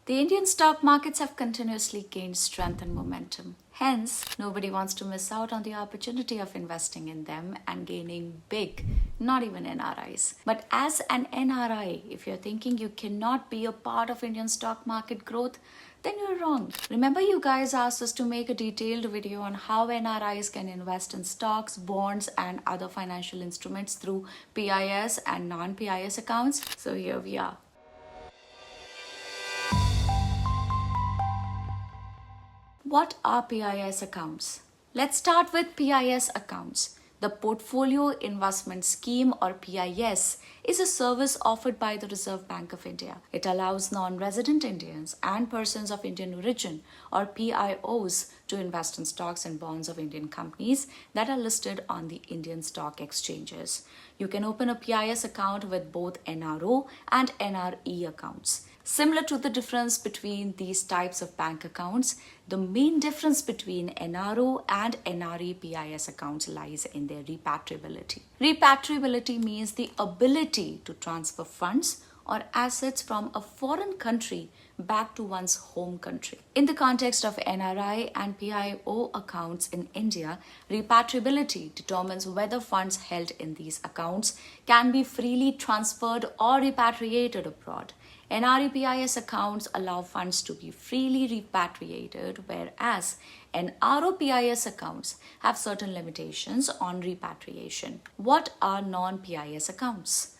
The Indian stock markets have continuously gained strength and momentum. Hence, nobody wants to miss out on the opportunity of investing in them and gaining big, not even NRIs. But as an NRI, if you're thinking you cannot be a part of Indian stock market growth, then you're wrong. Remember, you guys asked us to make a detailed video on how NRIs can invest in stocks, bonds, and other financial instruments through PIS and non-PIS accounts. So here we are. What are PIS accounts? Let's start with PIS accounts. The Portfolio Investment Scheme, or PIS, is a service offered by the Reserve Bank of India. It allows non-resident Indians and persons of Indian origin, or PIOs, to invest in stocks and bonds of Indian companies that are listed on the Indian stock exchanges. You can open a PIS account with both NRO and NRI accounts. Similar to the difference between these types of bank accounts, the main difference between NRO and NRI PIS accounts lies in their repatriability. Repatriability means the ability to transfer funds or assets from a foreign country back to one's home country. In the context of NRI and PIO accounts in India, repatriability determines whether funds held in these accounts can be freely transferred or repatriated abroad. NRI PIS accounts allow funds to be freely repatriated, whereas NRO PIS accounts have certain limitations on repatriation. What are non-PIS accounts?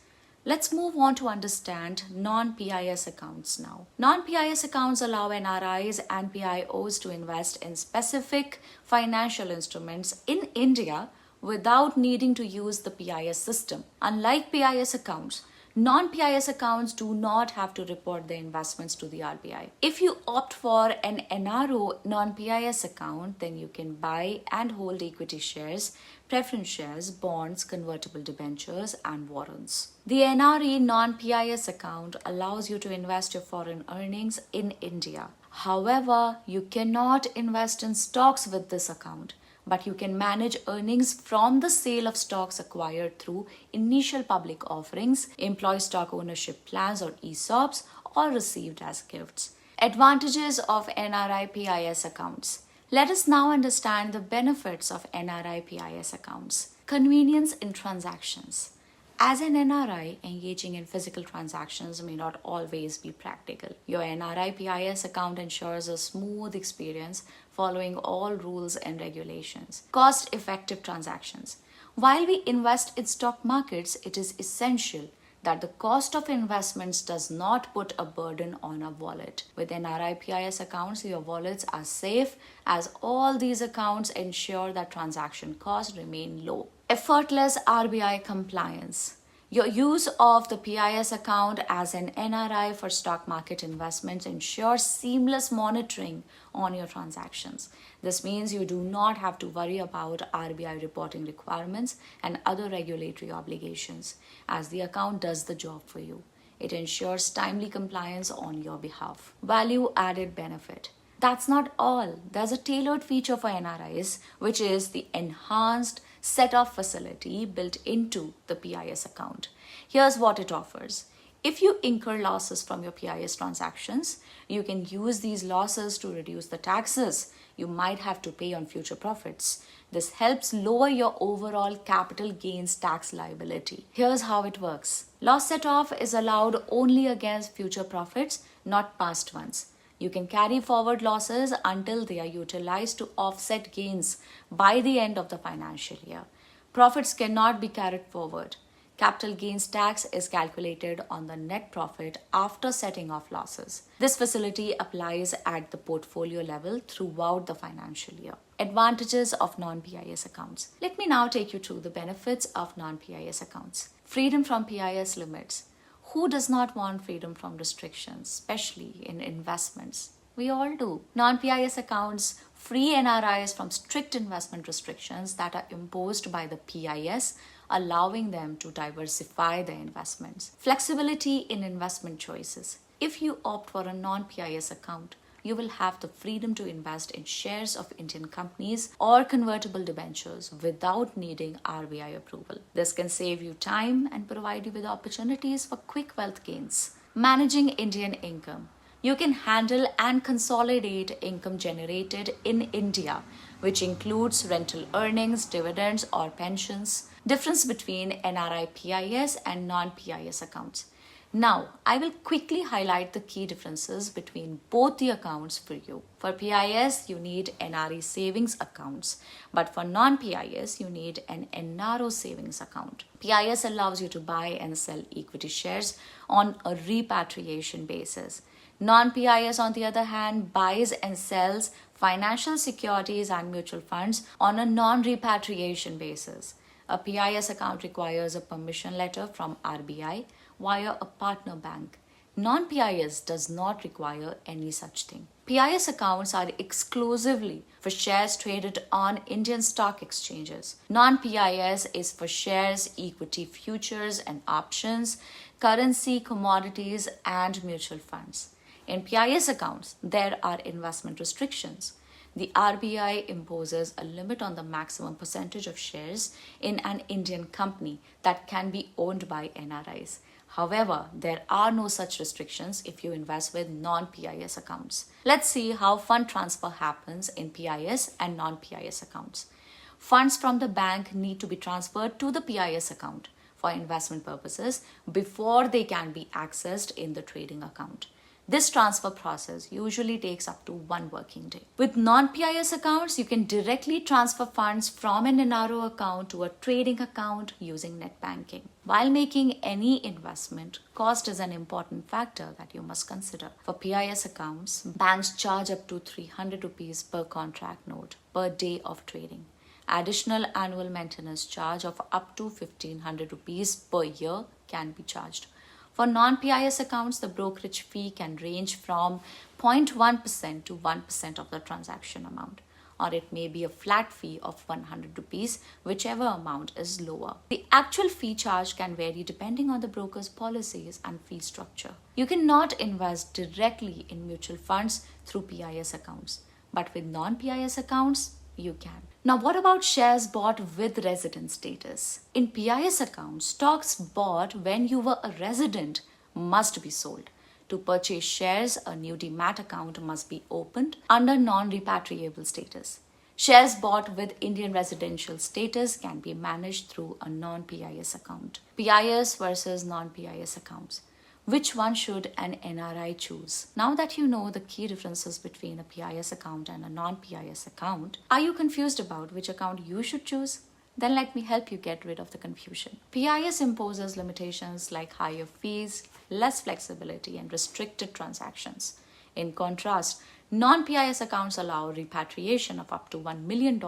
Let's move on to understand non-PIS accounts now. Non-PIS accounts allow NRIs and PIOs to invest in specific financial instruments in India without needing to use the PIS system. Unlike PIS accounts, non-PIS accounts do not have to report their investments to the RBI. If you opt for an NRO non-PIS account, then you can buy and hold equity shares, preference shares, bonds, convertible debentures, and warrants. The NRI non-PIS account allows you to invest your foreign earnings in India. However, you cannot invest in stocks with this account, but you can manage earnings from the sale of stocks acquired through initial public offerings, employee stock ownership plans or ESOPs, or received as gifts. Advantages of NRI PIS accounts. Let us now understand the benefits of NRI PIS accounts. Convenience in transactions. As an NRI, engaging in physical transactions may not always be practical. Your NRI PIS account ensures a smooth experience following all rules and regulations. Cost-effective transactions. While we invest in stock markets, it is essential that the cost of investments does not put a burden on a wallet. With NRI PIS accounts, your wallets are safe, as all these accounts ensure that transaction costs remain low. Effortless RBI compliance. Your use of the PIS account as an NRI for stock market investments ensures seamless monitoring on your transactions. This means you do not have to worry about RBI reporting requirements and other regulatory obligations, as the account does the job for you. It ensures timely compliance on your behalf. Value added benefit. That's not all. There's a tailored feature for NRIs, which is the enhanced set-off facility built into the PIS account. Here's what it offers. If you incur losses from your PIS transactions, you can use these losses to reduce the taxes you might have to pay on future profits. This helps lower your overall capital gains tax liability. Here's how it works. Loss set-off is allowed only against future profits, not past ones. You can carry forward losses until they are utilized to offset gains by the end of the financial year. Profits cannot be carried forward. Capital gains tax is calculated on the net profit after setting off losses. This facility applies at the portfolio level throughout the financial year. Advantages of non-PIS accounts. Let me now take you through the benefits of non-PIS accounts. Freedom from PIS limits. Who does not want freedom from restrictions, especially in investments? We all do. Non-PIS accounts free NRIs from strict investment restrictions that are imposed by the PIS, allowing them to diversify their investments. Flexibility in investment choices. If you opt for a non-PIS account, you will have the freedom to invest in shares of Indian companies or convertible debentures without needing RBI approval. This can save you time and provide you with opportunities for quick wealth gains. Managing Indian income. You can handle and consolidate income generated in India, which includes rental earnings, dividends, or pensions. Difference between NRI PIS and non-PIS accounts. Now, I will quickly highlight the key differences between both the accounts for you. For PIS, you need NRI savings accounts, but for non-PIS, you need an NRO savings account. PIS allows you to buy and sell equity shares on a repatriation basis. Non-PIS, on the other hand, buys and sells financial securities and mutual funds on a non-repatriation basis. A PIS account requires a permission letter from RBI via a partner bank. Non-PIS does not require any such thing. PIS accounts are exclusively for shares traded on Indian stock exchanges. Non-PIS is for shares, equity futures and options, currency, commodities, and mutual funds. In PIS accounts, there are investment restrictions. The RBI imposes a limit on the maximum percentage of shares in an Indian company that can be owned by NRIs. However, there are no such restrictions if you invest with non-PIS accounts. Let's see how fund transfer happens in PIS and non-PIS accounts. Funds from the bank need to be transferred to the PIS account for investment purposes before they can be accessed in the trading account. This transfer process usually takes up to 1 working day. With non-PIS accounts, you can directly transfer funds from an NRO account to a trading account using net banking. While making any investment, cost is an important factor that you must consider. For PIS accounts, banks charge up to 300 rupees per contract note per day of trading. Additional annual maintenance charge of up to 1500 rupees per year can be charged. For non-PIS accounts, the brokerage fee can range from 0.1% to 1% of the transaction amount, or it may be a flat fee of 100 rupees, whichever amount is lower. The actual fee charge can vary depending on the broker's policies and fee structure. You cannot invest directly in mutual funds through PIS accounts, but with non-PIS accounts, you can. Now, what about shares bought with resident status? In PIS accounts, stocks bought when you were a resident must be sold. To purchase shares, a new demat account must be opened under non-repatriable status. Shares bought with Indian residential status can be managed through a non-PIS account. PIS versus non-PIS accounts. Which one should an NRI choose? Now that you know the key differences between a PIS account and a non-PIS account, are you confused about which account you should choose? Then let me help you get rid of the confusion. PIS imposes limitations like higher fees, less flexibility, and restricted transactions. In contrast, non-PIS accounts allow repatriation of up to $1 million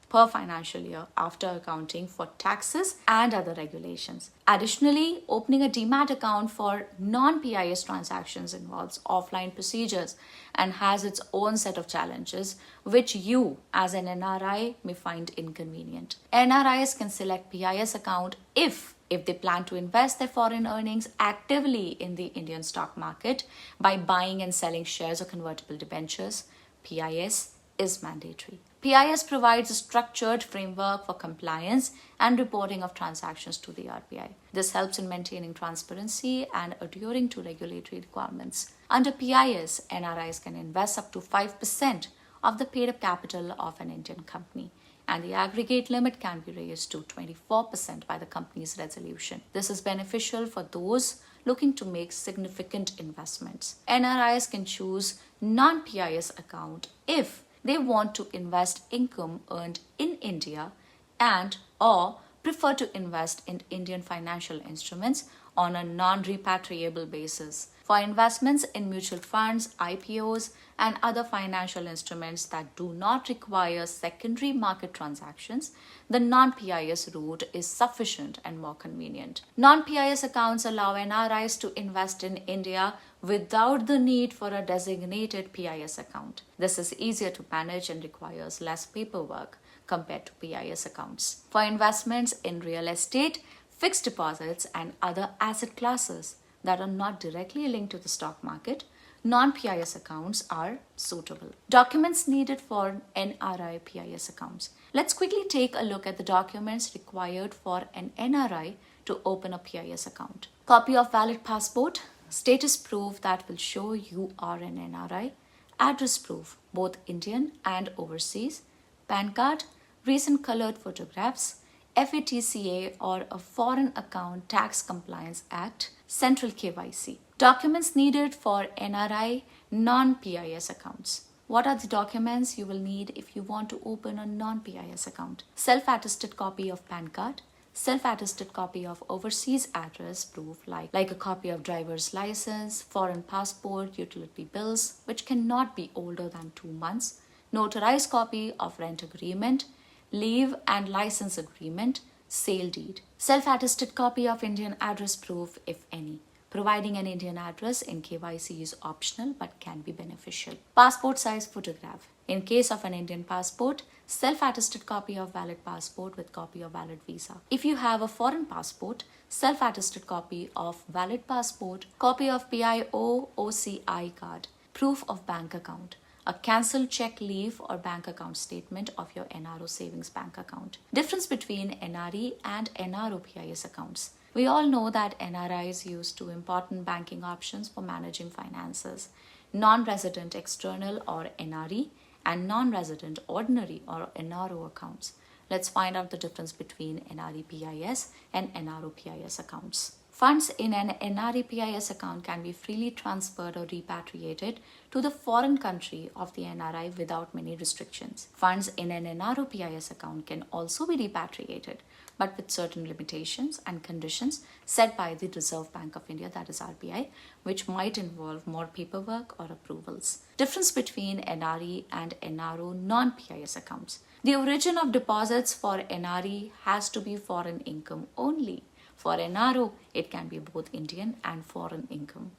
per financial year after accounting for taxes and other regulations. Additionally, opening a demat account for non-PIS transactions involves offline procedures and has its own set of challenges, which you as an NRI may find inconvenient. NRIs can select PIS account if they plan to invest their foreign earnings actively in the Indian stock market by buying and selling shares or convertible debentures. PIS is mandatory. PIS provides a structured framework for compliance and reporting of transactions to the RBI. This helps in maintaining transparency and adhering to regulatory requirements. Under PIS, NRIs can invest up to 5% of the paid-up capital of an Indian company, and the aggregate limit can be raised to 24% by the company's resolution. This is beneficial for those looking to make significant investments. NRIs can choose non-PIS account if they want to invest income earned in India and or prefer to invest in Indian financial instruments on a non-repatriable basis. For investments in mutual funds, IPOs, and other financial instruments that do not require secondary market transactions, the non-PIS route is sufficient and more convenient. Non-PIS accounts allow NRIs to invest in India without the need for a designated PIS account. This is easier to manage and requires less paperwork compared to PIS accounts. For investments in real estate, fixed deposits, and other asset classes that are not directly linked to the stock market, non-PIS accounts are suitable. Documents needed for NRI PIS accounts. Let's quickly take a look at the documents required for an NRI to open a PIS account. Copy of valid passport, status proof that will show you are an NRI, address proof, both Indian and overseas, PAN card, recent colored photographs, FATCA or a Foreign Account Tax Compliance Act, Central KYC. Documents needed for NRI non-PIS accounts. What are the documents you will need if you want to open a non-PIS account? Self-attested copy of PAN card, self-attested copy of overseas address proof like a copy of driver's license, foreign passport, utility bills, which cannot be older than 2 months, notarized copy of rent agreement, leave and license agreement, sale deed, self-attested copy of Indian address proof if any. Providing an Indian address in KYC is optional but can be beneficial. Passport size photograph. In case of an Indian passport, self-attested copy of valid passport with copy of valid visa. If you have a foreign passport, self-attested copy of valid passport, copy of PIO OCI card, proof of bank account, a cancelled check leave or bank account statement of your NRO savings bank account. Difference between NRI and NRO PIS accounts. We all know that NRIs use two important banking options for managing finances: non-resident external or NRE and non-resident ordinary or NRO accounts. Let's find out the difference between NRI PIS and NRO PIS accounts. Funds in an NRI PIS account can be freely transferred or repatriated to the foreign country of the NRI without many restrictions. Funds in an NRO PIS account can also be repatriated, but with certain limitations and conditions set by the Reserve Bank of India, that is RBI, which might involve more paperwork or approvals. Difference between NRI and NRO non-PIS accounts. The origin of deposits for NRI has to be foreign income only. For NRO, it can be both Indian and foreign income.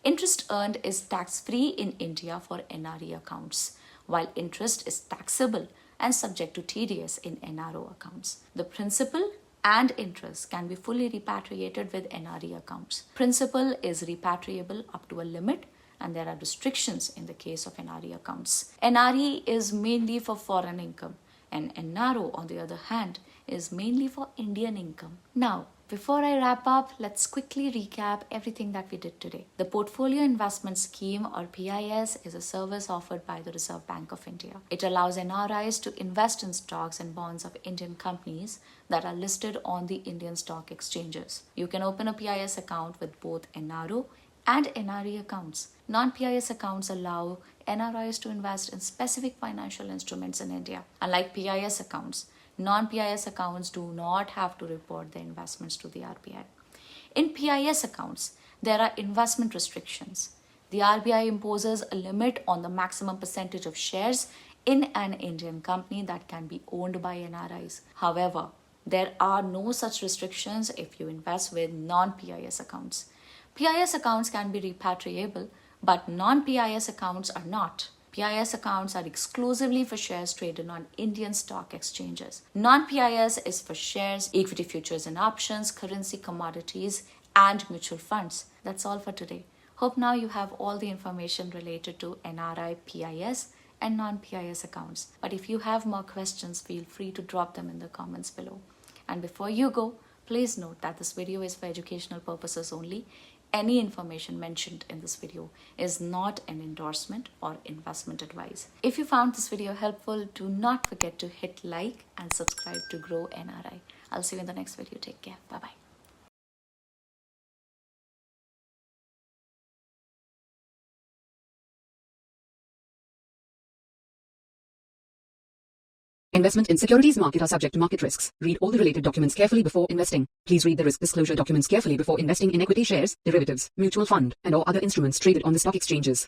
Interest earned is tax-free in India for NRI accounts, while interest is taxable and subject to TDS in NRO accounts. The principal and interest can be fully repatriated with NRI accounts. Principal is repatriable up to a limit, and there are restrictions in the case of NRI accounts. NRI is mainly for foreign income, and NRO, on the other hand, is mainly for Indian income. Now, before I wrap up, let's quickly recap everything that we did today. The Portfolio Investment Scheme or PIS is a service offered by the Reserve Bank of India. It allows NRIs to invest in stocks and bonds of Indian companies that are listed on the Indian stock exchanges. You can open a PIS account with both NRO and NRI accounts. Non-PIS accounts allow NRIs to invest in specific financial instruments in India. Unlike PIS accounts, non-PIS accounts do not have to report their investments to the RBI. In PIS accounts, there are investment restrictions. The RBI imposes a limit on the maximum percentage of shares in an Indian company that can be owned by NRIs. However, there are no such restrictions if you invest with non-PIS accounts. PIS accounts can be repatriable, but non-PIS accounts are not. PIS accounts are exclusively for shares traded on Indian stock exchanges. Non-PIS is for shares, equity futures and options, currency, commodities, and mutual funds. That's all for today. Hope now you have all the information related to NRI, PIS, and non-PIS accounts. But if you have more questions, feel free to drop them in the comments below. And before you go, please note that this video is for educational purposes only. Any information mentioned in this video is not an endorsement or investment advice. If you found this video helpful, do not forget to hit like and subscribe to Groww NRI. I'll see you in the next video. Take care. Bye-bye. Investment in securities market are subject to market risks. Read all the related documents carefully before investing. Please read the risk disclosure documents carefully before investing in equity shares, derivatives, mutual fund, and/or other instruments traded on the stock exchanges.